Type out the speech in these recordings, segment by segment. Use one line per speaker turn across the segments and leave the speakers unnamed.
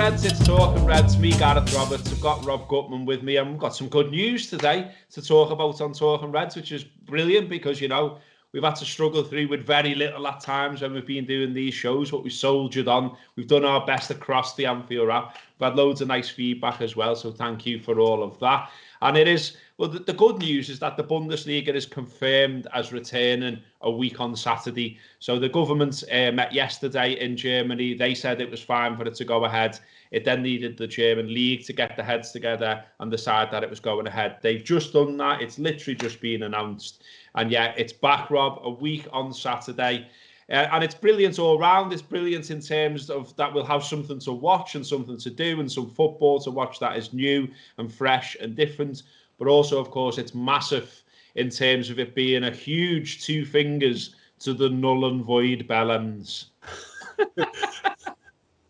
Reds, it's Talking Reds, me, Gareth Roberts. I've got Rob Gutmann with me, and we've got some good news today to talk about on Talking Reds, which is brilliant because, you know, we've had to struggle through with very little at times when we've been doing these shows, but we soldiered on. We've done our best across the Anfield wrap. We've had loads of nice feedback as well, so thank you for all of that. And it is, well, the good news is that the Bundesliga is confirmed as returning a week on Saturday. So the government met yesterday in Germany. They said it was fine for it to go ahead. It then needed the German league to get their heads together and decide that it was going ahead. They've just done that. It's literally just been announced. And yeah, it's back, Rob, a week on Saturday. And it's brilliant all round. It's brilliant in terms of that we'll have something to watch and something to do and some football to watch that is new and fresh and different. But also, of course, it's massive in terms of it being a huge two fingers to the null and void bellends.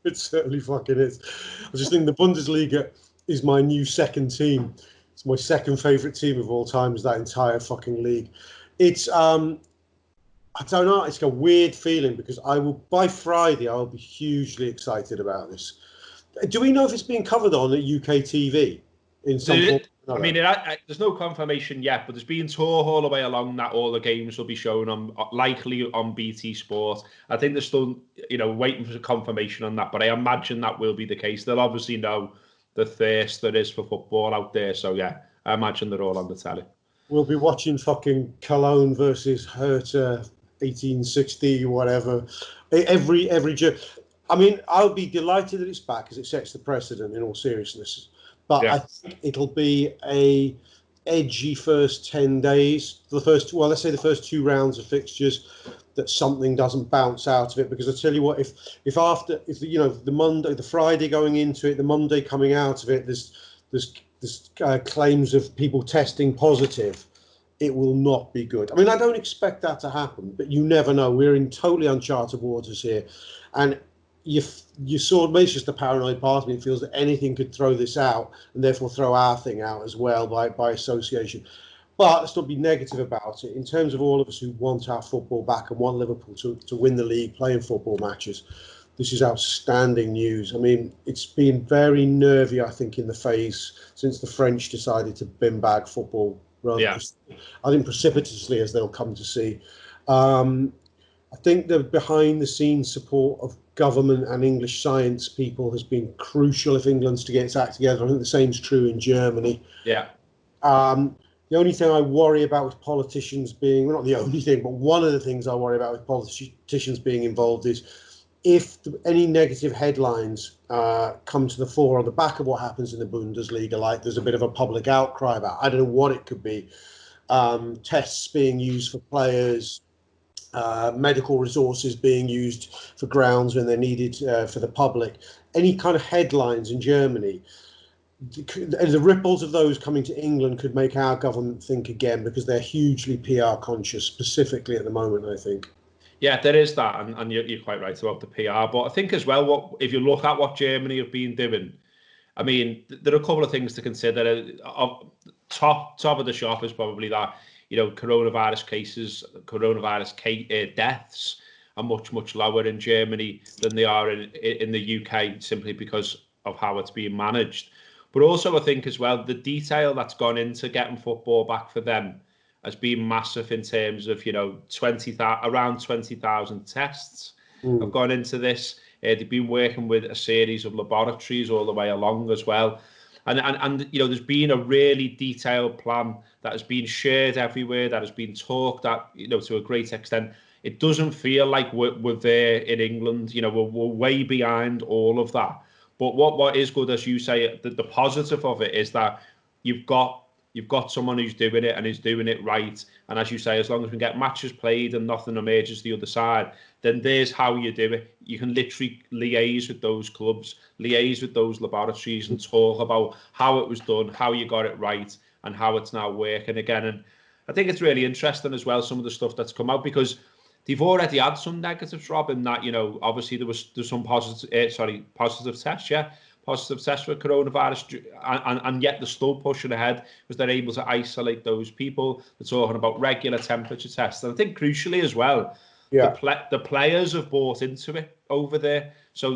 It certainly fucking is. I just think the Bundesliga is my new second team. It's my second favourite team of all time, is that entire fucking league. It's I don't know, it's a weird feeling because by Friday I will be hugely excited about this. Do we know if it's being covered on at UK TV in some form?
I mean, there's no confirmation yet, but there's been talk all the way along that all the games will be shown on, likely on BT Sport. I think they're still, waiting for confirmation on that, but I imagine that will be the case. They'll obviously know the thirst there is for football out there, so yeah, I imagine they're all on the telly.
We'll be watching fucking Cologne versus Hertha 1860, whatever. Every I mean, I'll be delighted that it's back because it sets the precedent in all seriousness. But yeah. I think it'll be a edgy first 10 days. Let's say the first 2 rounds of fixtures, that something doesn't bounce out of it. Because I tell you what, if the Monday, the Friday going into it, the Monday coming out of it, there's claims of people testing positive, it will not be good. I mean, I don't expect that to happen, but you never know. We're in totally uncharted waters here. And you saw, maybe it's just a paranoid part of me, it feels that anything could throw this out and therefore throw our thing out as well by association. But let's not be negative about it. In terms of all of us who want our football back and want Liverpool to win the league, playing football matches, this is outstanding news. I mean, it's been very nervy, I think, in the phase since the French decided to bin bag football. I think precipitously, as they'll come to see. I think the behind-the-scenes support of government and English science people has been crucial if England's to get its act together. I think the same's true in Germany.
Yeah.
The only thing I worry about with politicians being, well, not the only thing, but one of the things I worry about with politicians being involved is if any negative headlines come to the fore on the back of what happens in the Bundesliga, like there's a bit of a public outcry about, I don't know what it could be, tests being used for players, medical resources being used for grounds when they're needed for the public, any kind of headlines in Germany, the ripples of those coming to England could make our government think again, because they're hugely PR conscious, specifically at the moment, I think.
Yeah, there is that, and you're quite right about the PR. But I think as well, if you look at what Germany have been doing, I mean, there are a couple of things to consider. Top of the shop is probably that, coronavirus deaths are much lower in Germany than they are in the UK, simply because of how it's being managed. But also, I think as well, the detail that's gone into getting football back for them has been massive in terms of, around 20,000 tests have gone into this. They've been working with a series of laboratories all the way along as well. And there's been a really detailed plan that has been shared everywhere, that has been talked at, to a great extent. It doesn't feel like we're there in England. We're way behind all of that. But what is good, as you say, the positive of it is that you've got someone who's doing it and is doing it right. And as you say, as long as we get matches played and nothing emerges the other side, then there's how you do it. You can literally liaise with those clubs, liaise with those laboratories and talk about how it was done, how you got it right, and how it's now working again. And I think it's really interesting as well, some of the stuff that's come out, because they've already had some negatives, Rob, in that, obviously there's some positive tests, positive tests for coronavirus, and yet they're still pushing ahead because they're able to isolate those people. They're talking about regular temperature tests. And I think crucially as well,
Yeah.
The players have bought into it over there. So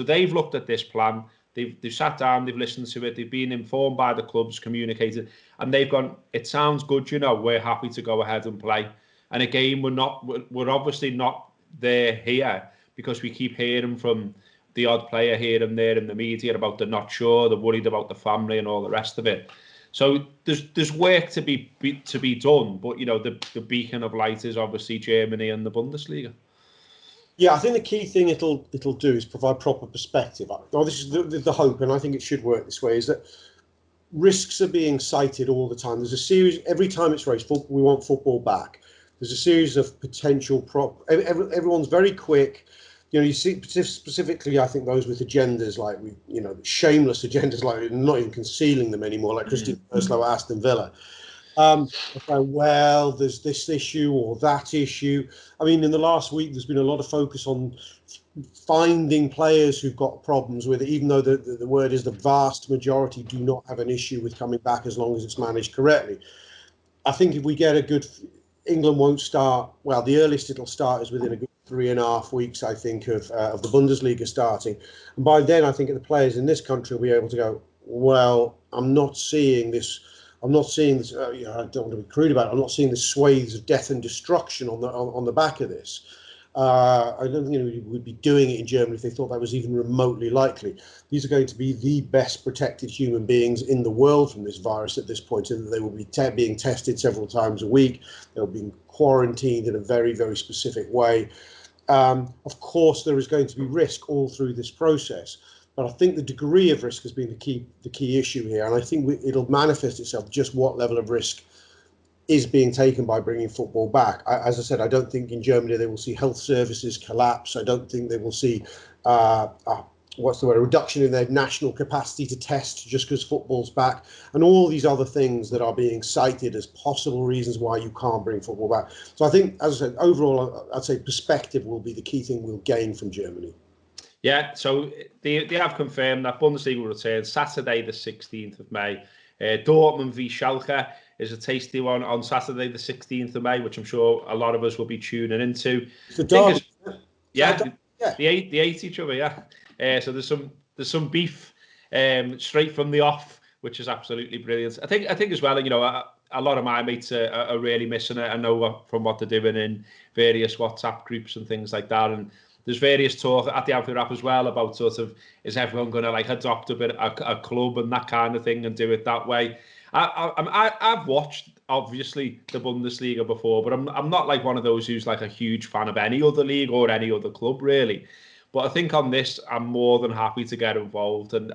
they've looked at this plan. They've sat down, they've listened to it, they've been informed by the clubs, communicated, and they've gone, it sounds good, we're happy to go ahead and play. And again, we're obviously not there here because we keep hearing from the odd player here and there in the media about they're not sure, they're worried about the family and all the rest of it. So there's work to be done, but the beacon of light is obviously Germany and the Bundesliga.
Yeah, I think the key thing it'll do is provide proper perspective. This is the hope, and I think it should work this way, is that risks are being cited all the time. There's a series, every time it's raised, we want football back. There's a series of potential everyone's very quick. You see specifically, I think, those with agendas like, shameless agendas, like not even concealing them anymore, like Christian Perslow at Aston Villa. Well, there's this issue or that issue. I mean, in the last week, there's been a lot of focus on finding players who've got problems with it, even though the word is the vast majority do not have an issue with coming back as long as it's managed correctly. I think if we get a good... England won't start... Well, the earliest it'll start is within a good 3.5 weeks, I think, of the Bundesliga starting. And by then, I think the players in this country will be able to go, well, I'm not seeing this... I don't want to be crude about it. I'm not seeing the swathes of death and destruction on the back of this. I don't think anybody would be doing it in Germany if they thought that was even remotely likely. These are going to be the best protected human beings in the world from this virus at this point, and they will be being tested several times a week. They'll be quarantined in a very, very specific way. Of course, there is going to be risk all through this process. But I think the degree of risk has been the key issue here, and I think it'll manifest itself just what level of risk is being taken by bringing football back. As I said, I don't think in Germany they will see health services collapse. I don't think they will see a reduction in their national capacity to test just because football's back, and all these other things that are being cited as possible reasons why you can't bring football back. So I think, as I said, overall, I'd say perspective will be the key thing we'll gain from Germany.
Yeah, so they have confirmed that Bundesliga will return Saturday the 16th of May. Dortmund v Schalke is a tasty one on Saturday the 16th of May, which I'm sure a lot of us will be tuning into. The they ate each other, yeah. So there's some beef straight from the off, which is absolutely brilliant. I think as well, a lot of my mates are really missing it. I know from what they're doing in various WhatsApp groups and things like that, and there's various talk at the Anfield app as well about sort of, is everyone going to adopt a club and that kind of thing and do it that way? I've watched obviously the Bundesliga before, but I'm not like one of those who's like a huge fan of any other league or any other club really. But I think on this, I'm more than happy to get involved and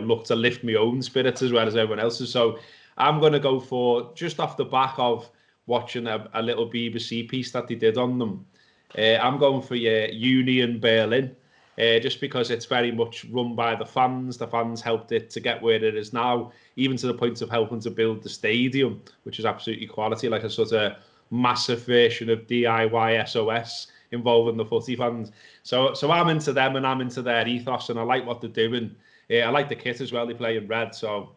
look to lift my own spirits as well as everyone else's. So I'm going to go for, just off the back of watching a little BBC piece that they did on them. I'm going for Union Berlin, just because it's very much run by the fans. The fans helped it to get where it is now, even to the point of helping to build the stadium, which is absolutely quality, like a sort of massive version of DIY SOS involving the footy fans. So I'm into them and I'm into their ethos, and I like what they're doing. I like the kit as well. They play in red, so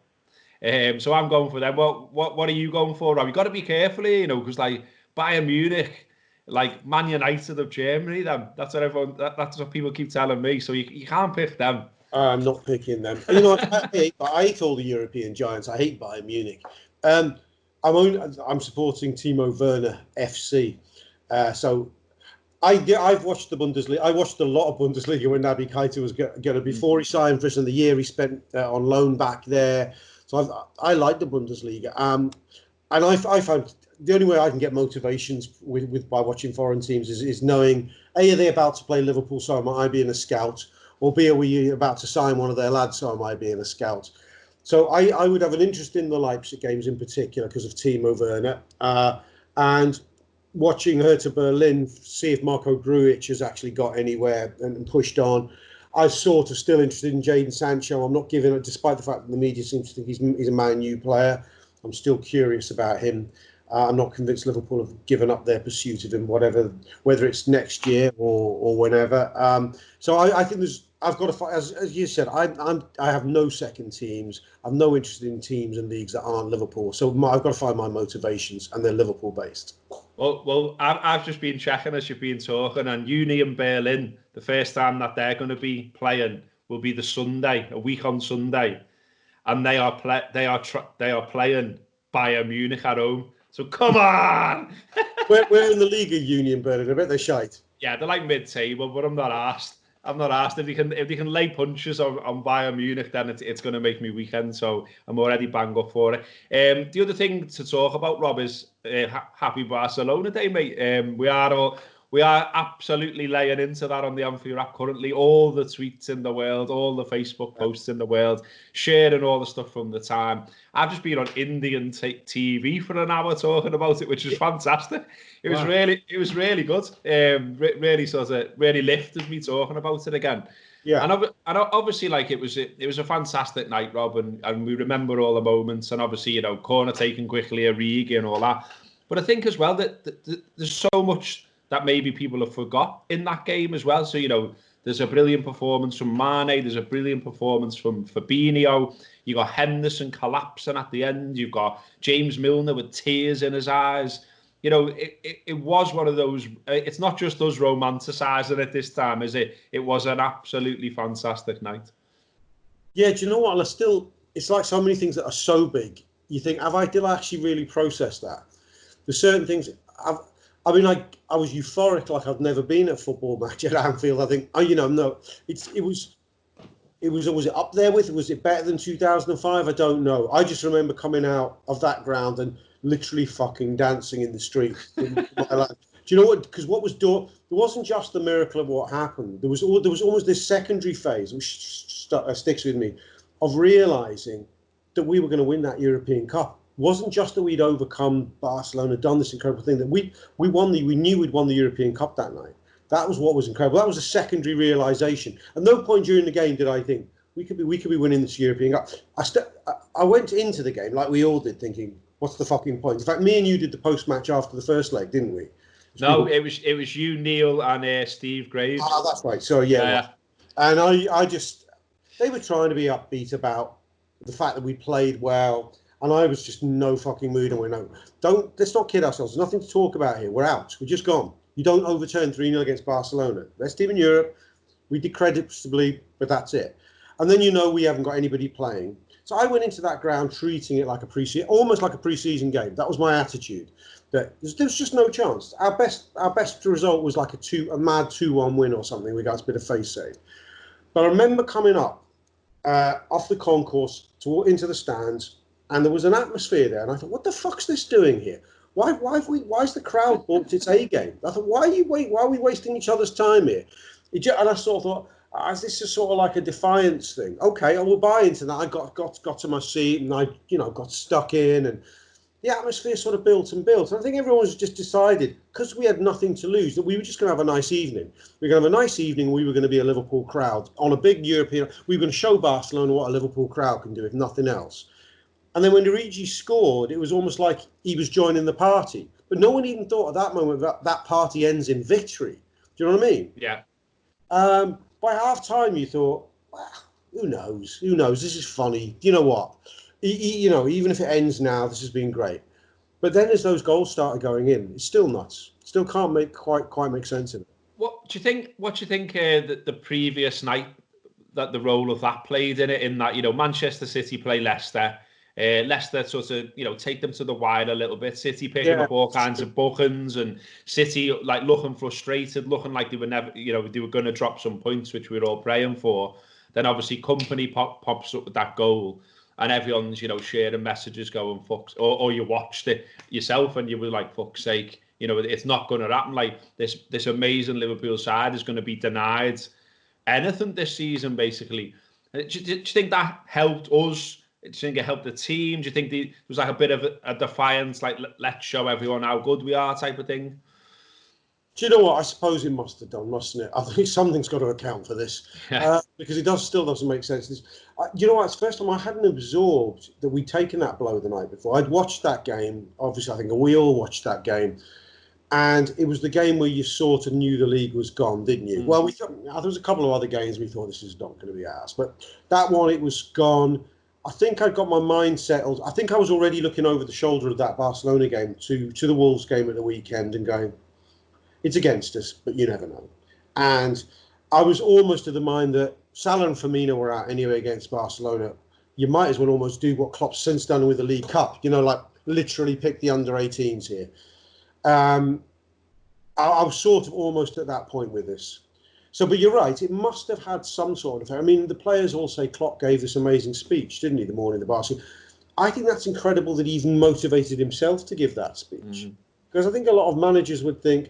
I'm going for them. Well, what are you going for, Rob? You got to be careful here, because like Bayern Munich, like Man United of Germany, that's what that's what people keep telling me. So you can't pick them.
I'm not picking them. I hate all the European giants. I hate Bayern Munich. I'm supporting Timo Werner FC. So I've watched the Bundesliga. I watched a lot of Bundesliga when Naby Keita was going to, before he signed for us, and the year he spent on loan back there. So I like the Bundesliga. And I found the only way I can get motivations by watching foreign teams is knowing, A, are they about to play Liverpool, so am I being a scout, or B, are we about to sign one of their lads, so am I being a scout. So I would have an interest in the Leipzig games in particular because of Timo Werner, and watching Hertha Berlin, see if Marco Grujic has actually got anywhere and pushed on. I'm sort of still interested in Jadon Sancho. I'm not giving it, despite the fact that the media seems to think he's a Man U player. I'm still curious about him. I'm not convinced Liverpool have given up their pursuit of him, whether it's next year or whenever. So I think I've got to fight, as you said, I have no second teams. I'm no interest in teams and leagues that aren't Liverpool. So I've got to find my motivations, and they're Liverpool based.
Well, I've just been checking as you've been talking, and Union Berlin, the first time that they're going to be playing will be the Sunday, a week on Sunday, and they are playing Bayern Munich at home. So come on!
We're in the League of Union Berlin. I bet they're shite.
Yeah, they're like mid-table, but I'm not asked. I'm not asked if they can lay punches on Bayern Munich, then it's going to make me weekend. So I'm already bang up for it. The other thing to talk about, Rob, is happy Barcelona Day, mate. We are absolutely laying into that on the Anfield app currently. All the tweets in the world, all the Facebook posts in the world, sharing all the stuff from the time. I've just been on Indian TV for an hour talking about it, which is fantastic. It was really good. Really lifted me talking about it again.
Yeah.
And obviously, like it was a fantastic night, Rob, and we remember all the moments. And obviously, corner taken quickly, Origi and all that. But I think as well that there's so much that maybe people have forgot in that game as well. So, there's a brilliant performance from Mane. There's a brilliant performance from Fabinho. You got Henderson collapsing at the end. You've got James Milner with tears in his eyes. It was one of those. It's not just us romanticising it this time, is it? It was an absolutely fantastic night.
Yeah, do you know what? It's like so many things that are so big. You think, did I actually really process that? There's certain things. I was euphoric like I've never been at a football match at Anfield. I think, no, was it up there with? Was it better than 2005? I don't know. I just remember coming out of that ground and literally fucking dancing in the street. In my life. Do you know what? Because there wasn't just the miracle of what happened. There was almost this secondary phase, which sticks with me, of realising that we were going to win that European Cup. It wasn't just that we'd overcome Barcelona, done this incredible thing, that we knew we'd won the European Cup that night. That was what was incredible. That was a secondary realisation. At no point during the game did I think we could be winning this European Cup. I went into the game like we all did, thinking, what's the fucking point? In fact, me and you did the post-match after the first leg, didn't we?
It was you, Neil, and Steve Graves.
Ah, that's right. So yeah. And they were trying to be upbeat about the fact that we played well. And I was just no fucking mood. And let's not kid ourselves. There's nothing to talk about here. We're out. We're just gone. You don't overturn 3-0 against Barcelona. Best team in Europe. We did creditably, but that's it. And then we haven't got anybody playing. So I went into that ground treating it like almost like a pre-season game. That was my attitude. That there's just no chance. Our best result was like a mad 2-1 win or something. We got a bit of face save. But I remember coming up off the concourse into the stands. And there was an atmosphere there, and I thought, "What the fuck's this doing here? Why's the crowd bought its A game?" I thought, "Why are we wasting each other's time here?" And I sort of thought, "This is sort of like a defiance thing." Okay, I will buy into that. I got to my seat, and I got stuck in, and the atmosphere sort of built and built. And I think everyone's just decided, because we had nothing to lose, that we were just going to have a nice evening. We were going to have a nice evening. We were going to be a Liverpool crowd on a big European. We were going to show Barcelona what a Liverpool crowd can do, if nothing else. And then when Origi scored, it was almost like he was joining the party. But no one even thought at that moment that party ends in victory. Do you know what I mean?
Yeah.
By half-time, you thought, well, who knows? Who knows? This is funny. You know what? Even if it ends now, this has been great. But then as those goals started going in, it's still nuts. Still can't quite make sense of it.
What do you think that the previous night, that the role of that played in it, in that, Manchester City play Leicester, Leicester sort of, take them to the wire a little bit. City picking up all kinds of bookings, and City like looking frustrated, looking like they were never, they were going to drop some points, which we were all praying for. Then obviously Company pops up with that goal, and everyone's, sharing messages going, fuck, or you watched it yourself and you were like, fuck's sake, it's not going to happen. Like this amazing Liverpool side is going to be denied anything this season, basically. Do you think that helped us? Do you think it helped the team? Do you think it was like a bit of a defiance, like let's show everyone how good we are type of thing?
Do you know what? I suppose it must have done, mustn't it? I think something's got to account for this, because it still doesn't make sense. You know what? It's the first time I hadn't absorbed that we'd taken that blow the night before. I'd watched that game. Obviously, I think we all watched that game. And it was the game where you sort of knew the league was gone, didn't you? Well, there was a couple of other games we thought this is not going to be ours. But that one, it was gone. I think I got my mind settled. I think I was already looking over the shoulder of that Barcelona game to the Wolves game at the weekend and going, it's against us, but you never know. And I was almost of the mind that Salah and Firmino were out anyway against Barcelona. You might as well almost do what Klopp's since done with the League Cup, like literally pick the under-18s here. I was sort of almost at that point with this. So, but you're right, it must have had some sort of... I mean, the players all say Klopp gave this amazing speech, didn't he, the morning of the Barcelona? I think that's incredible that he even motivated himself to give that speech. Because I think a lot of managers would think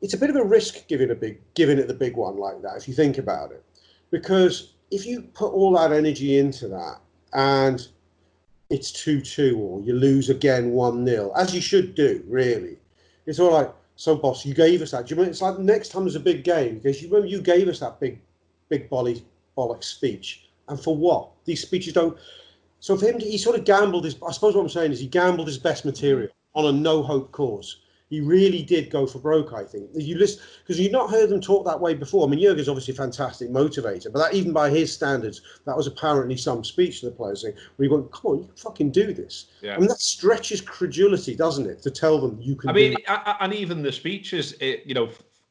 it's a bit of a risk giving it the big one like that, if you think about it. Because if you put all that energy into that and it's 2-2 or you lose again 1-0, as you should do, really, it's all like, so, boss, you gave us that. Do you remember? It's like next time there's a big game, because you remember you gave us that big bollocks speech. And for what? These speeches don't... So for him, he sort of gambled his... I suppose what I'm saying is he gambled his best material on a no-hope cause. He really did go for broke, I think. You listen, because you've not heard them talk that way before. I mean, Jurgen's obviously a fantastic motivator, but that, even by his standards, that was apparently some speech to the players saying, where he went, come on, you can fucking do this. Yeah. I mean, that stretches credulity, doesn't it, to tell them you can do it.
And even the speeches,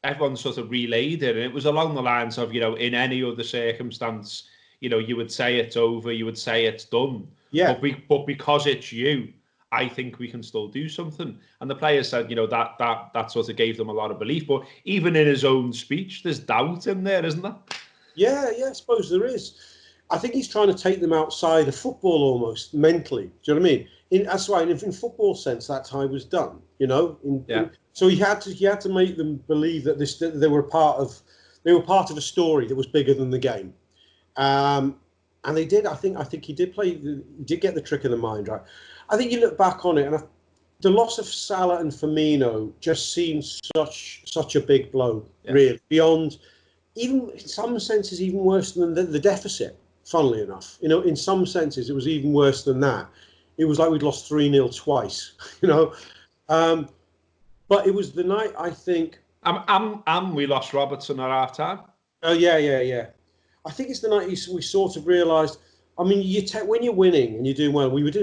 everyone sort of relayed it, and it was along the lines of, in any other circumstance, you would say it's over, you would say it's done.
Yeah.
But because it's you, I think we can still do something. And the players said, that sort of gave them a lot of belief. But even in his own speech, there's doubt in there, isn't there?
Yeah, I suppose there is. I think he's trying to take them outside of football almost, mentally. Do you know what I mean? That's right. In football sense, that time was done, so he had to make them believe that they were part of a story that was bigger than the game. And they did. I think he did get the trick of the mind right. I think you look back on it, and the loss of Salah and Firmino just seems such a big blow, really. Beyond, even in some senses, even worse than the deficit. Funnily enough, in some senses, it was even worse than that. It was like we'd lost 3-0 twice, But it was the night, I think.
We lost Robertson at half time.
Oh yeah. I think it's the night we sort of realised. I mean, when you're winning and you're doing well, we had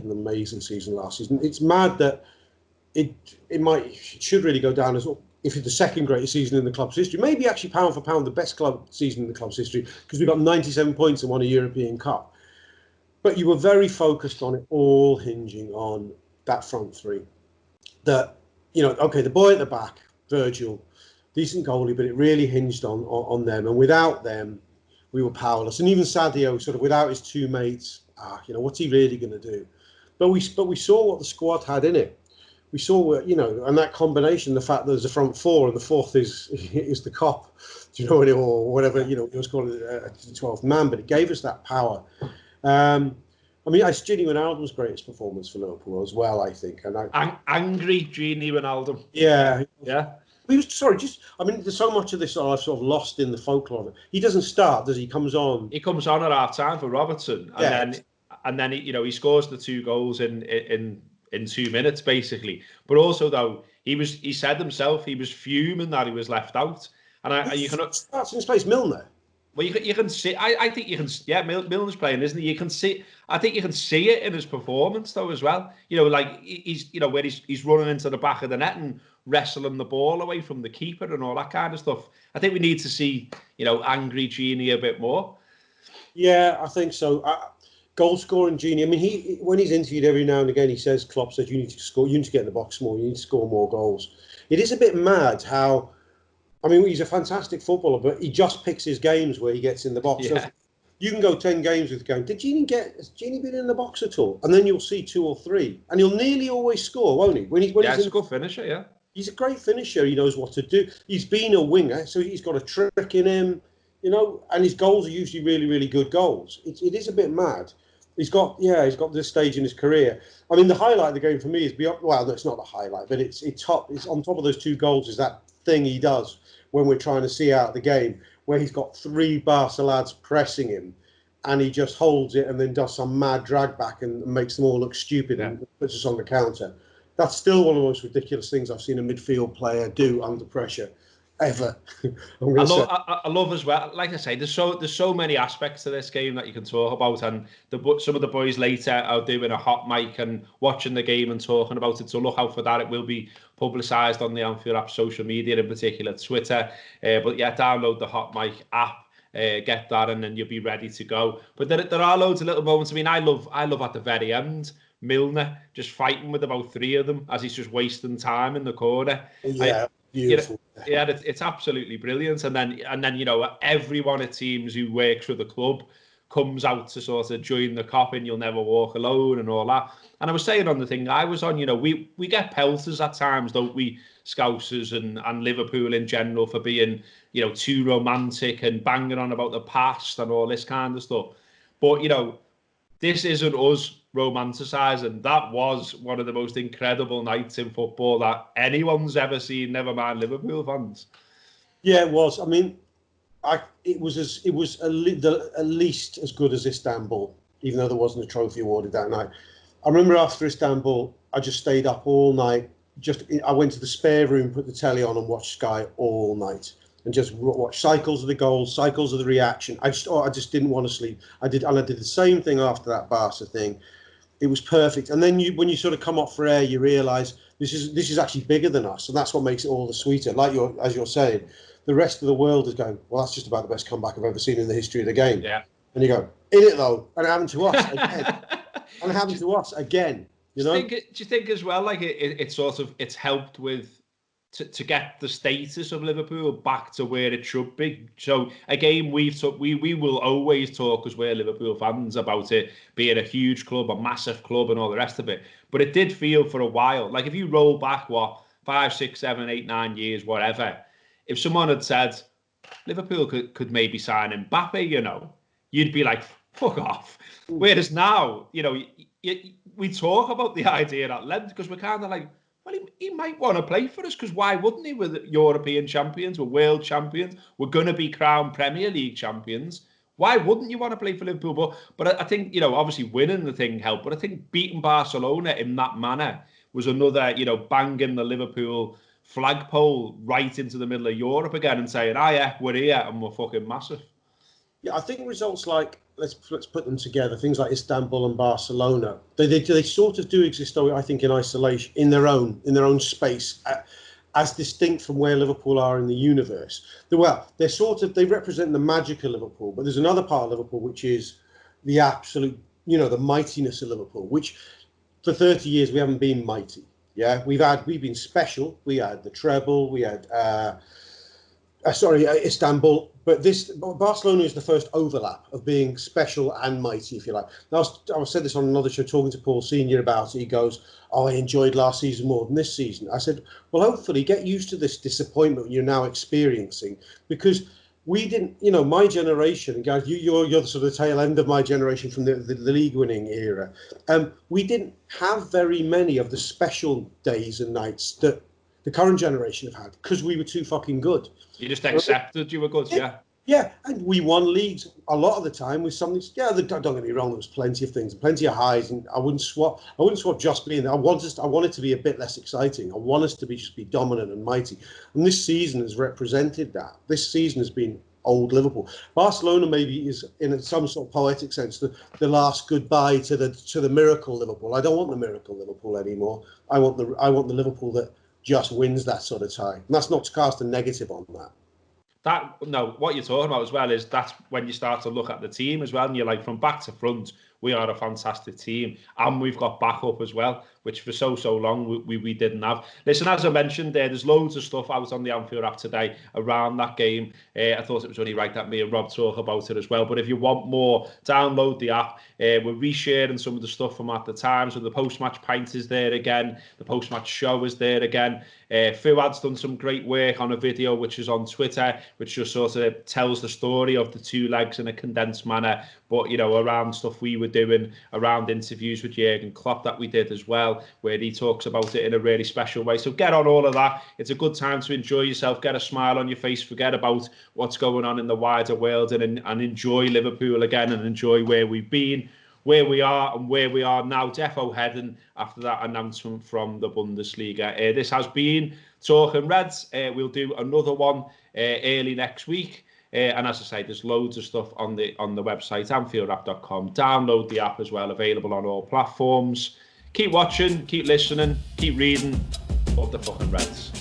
an amazing season last season. It's mad that it should really go down as well. If it's the second greatest season in the club's history, maybe actually pound for pound the best club season in the club's history, because we got 97 points and won a European Cup. But you were very focused on it all hinging on that front three. That, the boy at the back, Virgil, decent goalie, but it really hinged on them. And without them, we were powerless. And even Sadio, sort of without his two mates, what's he really going to do? But we saw what the squad had in it. We saw, and that combination, the fact that there's a front four and the fourth is the cop, or whatever, it was called a 12th man, but it gave us that power. It's Gini Wijnaldum's greatest performance for Liverpool as well, I think. And
angry Gini Wijnaldum.
Yeah.
He
was there's so much of this I've sort of lost in the folklore of it. He doesn't start, does he? He comes on
at half time for Robertson, and then he scores the 2 goals in 2 minutes basically. But also though, he said himself he was fuming that he was left out, and you can
starts in his place, Milner.
Well, you can see. I think you can. Yeah, Milner's playing, isn't he? You can see. I think you can see it in his performance though as well. Like he's where he's running into the back of the net and wrestling the ball away from the keeper and all that kind of stuff. I think we need to see angry Gini a bit more.
Yeah, I think so. Goal scoring Gini. I mean, when he's interviewed every now and again, he says, Klopp says, you need to score. You need to get in the box more. You need to score more goals. It is a bit mad how. I mean, he's a fantastic footballer, but he just picks his games where he gets in the box. Yeah. So you can go 10 games with going, has Gini been in the box at all? And then you'll see 2 or 3. And he'll nearly always score, won't he? He's
a good finisher, yeah.
He's a great finisher. He knows what to do. He's been a winger, so he's got a trick in him, and his goals are usually really, really good goals. It is a bit mad. He's got this stage in his career. I mean, the highlight of the game for me is beyond. Well, no, it's not the highlight, but it's on top of those 2 goals is that thing he does when we're trying to see out the game, where he's got 3 Barca lads pressing him, and he just holds it and then does some mad drag back and makes them all look stupid and puts us on the counter. That's still one of the most ridiculous things I've seen a midfield player do under pressure. ever. I
love as well. Like I say, there's so many aspects to this game that you can talk about, and some of the boys later are doing a hot mic and watching the game and talking about it. So look out for that. It will be publicised on the Anfield app social media, in particular Twitter. But yeah, download the hot mic app. Get that, and then you'll be ready to go. But there are loads of little moments. I mean, I love at the very end, Milner just fighting with about 3 of them as he's just wasting time in the corner.
Yeah, beautiful.
Yeah, it's absolutely brilliant. And then you know, everyone it seems who works for the club comes out to sort of join the cop in You'll Never Walk Alone and all that. And I was saying on the thing I was on, you know, we get pelters at times, don't we, Scousers and Liverpool in general, for being, you know, too romantic and banging on about the past and all this kind of stuff. But, you know, this isn't us romanticising. That was one of the most incredible nights in football that anyone's ever seen, never mind Liverpool fans.
Yeah, it was. I mean, it was at least as good as Istanbul, even though there wasn't a trophy awarded that night. I remember after Istanbul, I just stayed up all night. I went to the spare room, put the telly on, and watched Sky all night, and just watched cycles of the goals, cycles of the reaction. I just didn't want to sleep. I did the same thing after that Barca thing. It was perfect. And then when you sort of come up for air, you realise this is actually bigger than us, and that's what makes it all the sweeter. Like as you're saying, the rest of the world is going, well, that's just about the best comeback I've ever seen in the history of the game.
Yeah.
And you go, in it though, and it happened to us again. And it happened to us again. You know?
Do you think as well, like it's helped with to get the status of Liverpool back to where it should be? So again, we will always talk, because we're Liverpool fans, about it being a huge club, a massive club, and all the rest of it. But it did feel for a while, like if you roll back 5, 6, 7, 8, 9 years, whatever, if someone had said Liverpool could maybe sign Mbappe, you know, you'd be like, fuck off. Whereas now, you know, we talk about the idea at length, because we're kind of like, well, he might want to play for us, because why wouldn't he? We're European champions, we're world champions, we're going to be crowned Premier League champions. Why wouldn't you want to play for Liverpool? But I think, you know, obviously winning the thing helped, but I think beating Barcelona in that manner was another, you know, banging the Liverpool flagpole right into the middle of Europe again and saying, yeah, we're here and we're fucking massive.
Yeah, I think results like, let's put them together, things like Istanbul and Barcelona, they sort of do exist, I think, in isolation, in their own space, as distinct from where Liverpool are in the universe. They represent the magical Liverpool, but there's another part of Liverpool which is the absolute, you know, the mightiness of Liverpool, which for 30 years we haven't been mighty. Yeah, we've been special. We had the treble. We had Istanbul, but Barcelona is the first overlap of being special and mighty, if you like. Now, I said this on another show, talking to Paul Senior about it. He goes, I enjoyed last season more than this season. I said, well, hopefully get used to this disappointment you're now experiencing, because we didn't, you know, my generation, and guys, you're the sort of tail end of my generation from the league winning era. We didn't have very many of the special days and nights that the current generation have had, because we were too fucking good.
You just accepted you were good, yeah.
Yeah, and we won leagues a lot of the time with something. Yeah, don't get me wrong, there was plenty of things, plenty of highs, and I wouldn't swap just being there. I want it to be a bit less exciting. I want us to just be dominant and mighty. And this season has represented that. This season has been old Liverpool. Barcelona maybe is, in some sort of poetic sense, the last goodbye to the miracle Liverpool. I don't want the miracle Liverpool anymore. I want the Liverpool that just wins that sort of tie. And that's not to cast a negative on that.
What you're talking about as well is that's when you start to look at the team as well, and you're like, from back to front, we are a fantastic team, and we've got backup as well, which for so long we didn't have. Listen, as I mentioned, there's loads of stuff out on the Anfield app today around that game. I thought it was only right that me and Rob talk about it as well. But if you want more, download the app. We're resharing some of the stuff from at the time. So the post-match pint is there again. The post-match show is there again. Fuad's done some great work on a video which is on Twitter, which just sort of tells the story of the two legs in a condensed manner, but, you know, around stuff we were doing, around interviews with Jurgen Klopp that we did as well, where he talks about it in a really special way. So get on all of that. It's a good time to enjoy yourself, get a smile on your face, forget about what's going on in the wider world, and enjoy Liverpool again, and enjoy where we've been. where we are and where we are now, defo heading after that announcement from the Bundesliga. This has been Talking Reds. We'll do another one early next week. And as I say, there's loads of stuff on the website, AnfieldWrap.com. Download the app as well, available on all platforms. Keep watching, keep listening, keep reading. Up the fucking Reds.